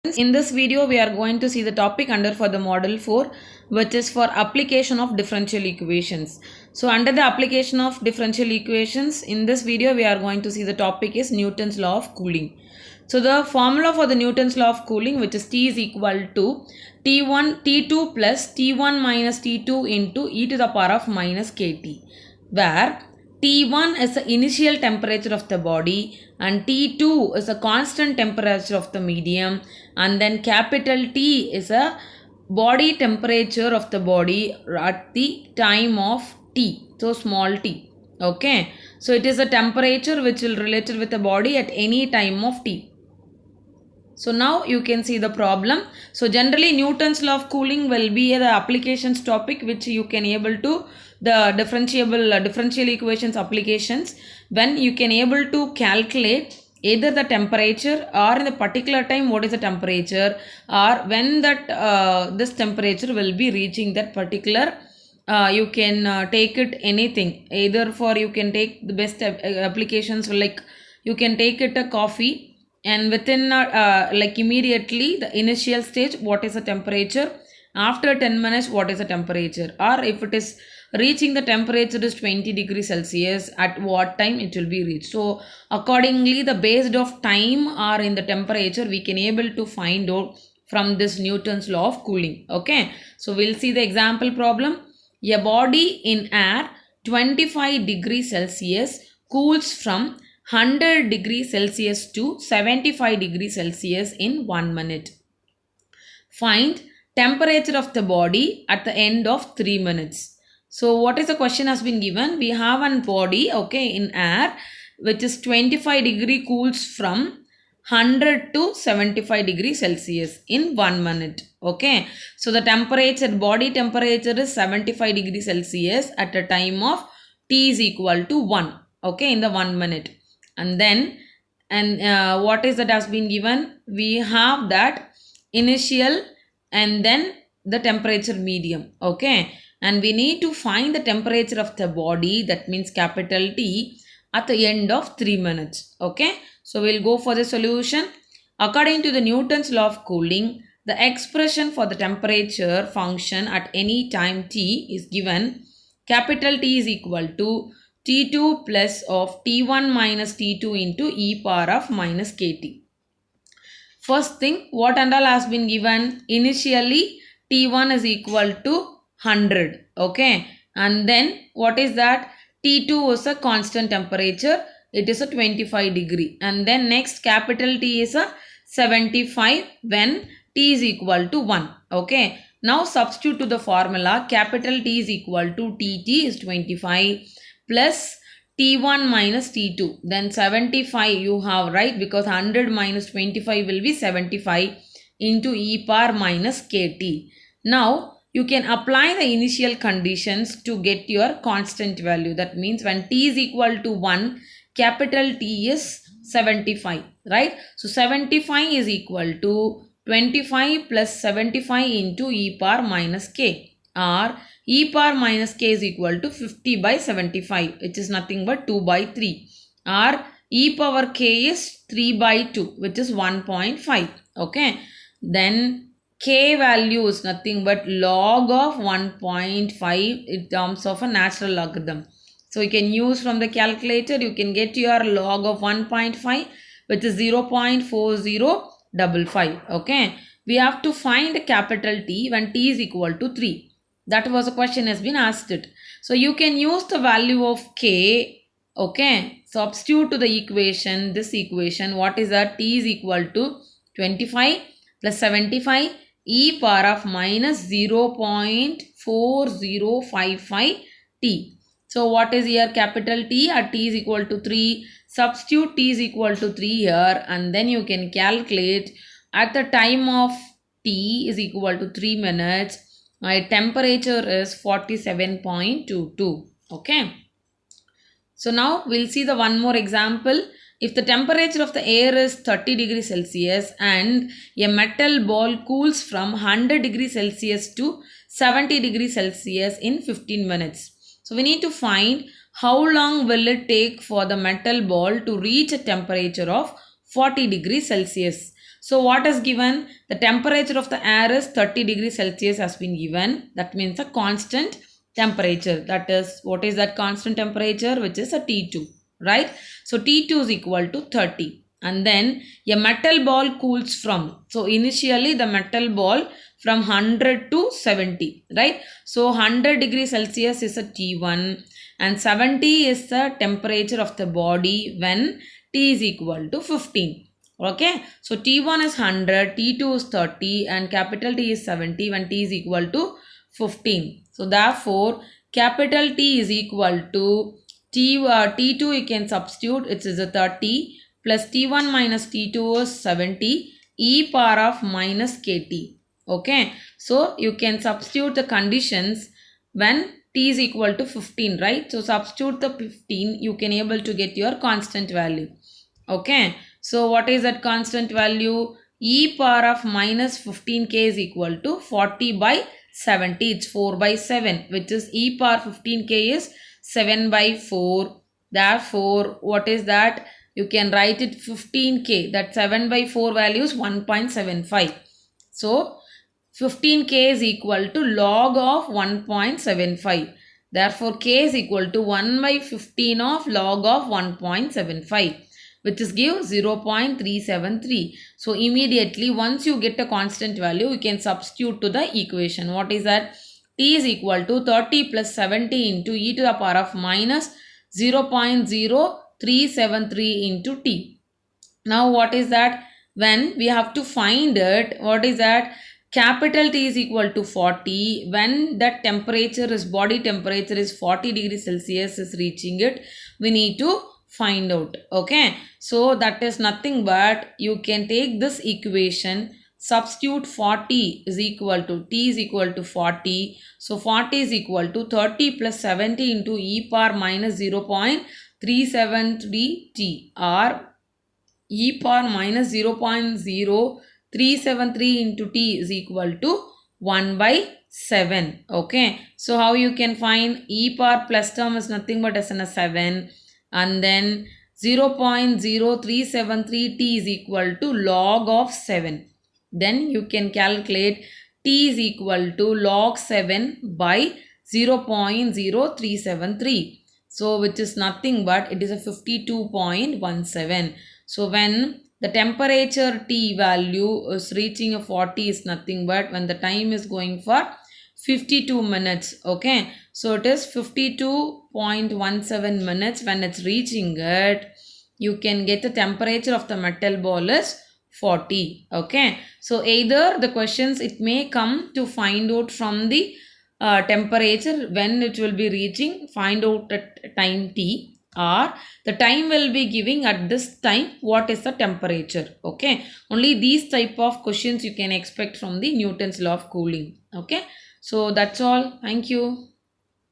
In this video, we are going to see the topic under for the model 4, which is for application of differential equations. So under the application of differential equations, in this video, we are going to see the topic is Newton's law of cooling. So the formula for the Newton's law of cooling, which is T is equal to T2 plus T1 minus T2 into e to the power of minus KT, where T1 is the initial temperature of the body and T2 is a constant temperature of the medium, and then capital T is a body temperature of the body at the time of T, so small t. Okay, so it is a temperature which will related with the body at any time of T. So now you can see the problem. So generally Newton's law of cooling will be the applications topic which you can able to the differential equations applications when you can able to calculate either the temperature or in the particular time what is the temperature, or when that this temperature will be reaching that particular you can take it anything, either for you can take the best applications like you can take it a coffee, and within like immediately the initial stage what is the temperature, after 10 minutes what is the temperature, or if it is reaching the temperature is 20 degrees Celsius, at what time it will be reached. So accordingly the based of time or in the temperature we can able to find out from this Newton's law of cooling. Okay, so we'll see the example problem. A body in air 25 degrees Celsius cools from 100 degrees Celsius to 75 degrees Celsius in 1 minute. Find temperature of the body at the end of 3 minutes. So what is the question has been given? We have one body, okay, in air which is 25 degree cools from 100 to 75 degrees Celsius in 1 minute. Okay, so the temperature, body temperature is 75 degrees Celsius at a time of T is equal to 1. Okay, in the 1 minute. And then what is that has been given? We have that initial and then the temperature medium. Okay, and we need to find the temperature of the body, that means capital T, at the end of 3 minutes. Okay, so we'll go for the solution. According to the Newton's law of cooling, the expression for the temperature function at any time t is given. Capital T is equal to T2 plus of T1 minus T2 into e power of minus KT. First thing, what and all has been given? Initially T1 is equal to 100. Okay, and then what is that? T2 is a constant temperature, it is a 25 degree, and then next capital T is a 75 when T is equal to 1. Okay, now substitute to the formula. Capital T is equal to TT is 25 plus T1 minus T2, then 75 you have, right, because 100 minus 25 will be 75 into e power minus KT. Now you can apply the initial conditions to get your constant value. That means when T is equal to 1, capital T is 75, right? So 75 is equal to 25 plus 75 into e power minus K, or e power minus K is equal to 50 by 75, which is nothing but 2 by 3, or e power K is 3 by 2, which is 1.5. Okay, then K value is nothing but log of 1.5 in terms of a natural logarithm. So you can use from the calculator, you can get your log of 1.5, which is 0.4055. Okay, we have to find capital T when T is equal to 3. That was a question has been asked it. So you can use the value of K. Okay, substitute to the equation, this equation, what is that? T is equal to 25 plus 75 e power of minus 0.4055 T. So what is here? Capital T at T is equal to 3. Substitute T is equal to 3 here, and then you can calculate at the time of T is equal to 3 minutes. My temperature is 47.22. Okay. So now we'll see the one more example. If the temperature of the air is 30 degrees Celsius and a metal ball cools from 100 degrees Celsius to 70 degrees Celsius in 15 minutes. So we need to find how long will it take for the metal ball to reach a temperature of 40 degrees Celsius. So what is given? The temperature of the air is 30 degrees Celsius has been given. That means a constant temperature. That is, what is that constant temperature? Which is a T2, right? So T2 is equal to 30. And then a metal ball cools from. So initially the metal ball from 100 to 70, right? So 100 degrees Celsius is a T1 and 70 is the temperature of the body when T is equal to 15. Okay, so T1 is 100, T2 is 30 and capital T is 70 when T is equal to 15. So therefore, capital T is equal to T2 you can substitute, it is a 30 plus T1 minus T2 is 70 e power of minus KT. Okay, so you can substitute the conditions when T is equal to 15, right? So substitute the 15, you can able to get your constant value. Okay, so what is that constant value? E power of minus 15k is equal to 40 by 70. It's 4 by 7, which is e power 15k is 7 by 4. Therefore, what is that? You can write it 15k. That 7 by 4 value is 1.75. So, 15k is equal to log of 1.75. Therefore, k is equal to 1 by 15 of log of 1.75, which is give 0.373. So immediately once you get a constant value, you can substitute to the equation. What is that? T is equal to 30 plus 70 into e to the power of minus 0.0373 into T. Now what is that? When we have to find it, what is that? Capital T is equal to 40. When that temperature is, body temperature is 40 degrees Celsius is reaching it, we need to find out. Okay, so that is nothing but you can take this equation, substitute 40 is equal to T is equal to 40. So 40 is equal to 30 plus 70 into e power minus 0.373 T, or e power minus 0.0373 into T is equal to 1 by 7. Okay, so how you can find? E power plus term is nothing but as in a 7, and then 0.0373 T is equal to log of 7. Then you can calculate T is equal to log 7 by 0.0373. So which is nothing but it is a 52.17. So when the temperature T value is reaching a 40 is nothing but when the time is going for 52 minutes. Okay, so it is 52.17 minutes. When it's reaching it, you can get the temperature of the metal ball is 40. Okay, so either the questions it may come to find out from the temperature when it will be reaching, find out at time T, or the time will be giving at this time what is the temperature. Okay, only these type of questions you can expect from the Newton's law of cooling. Okay, so that's all. Thank you.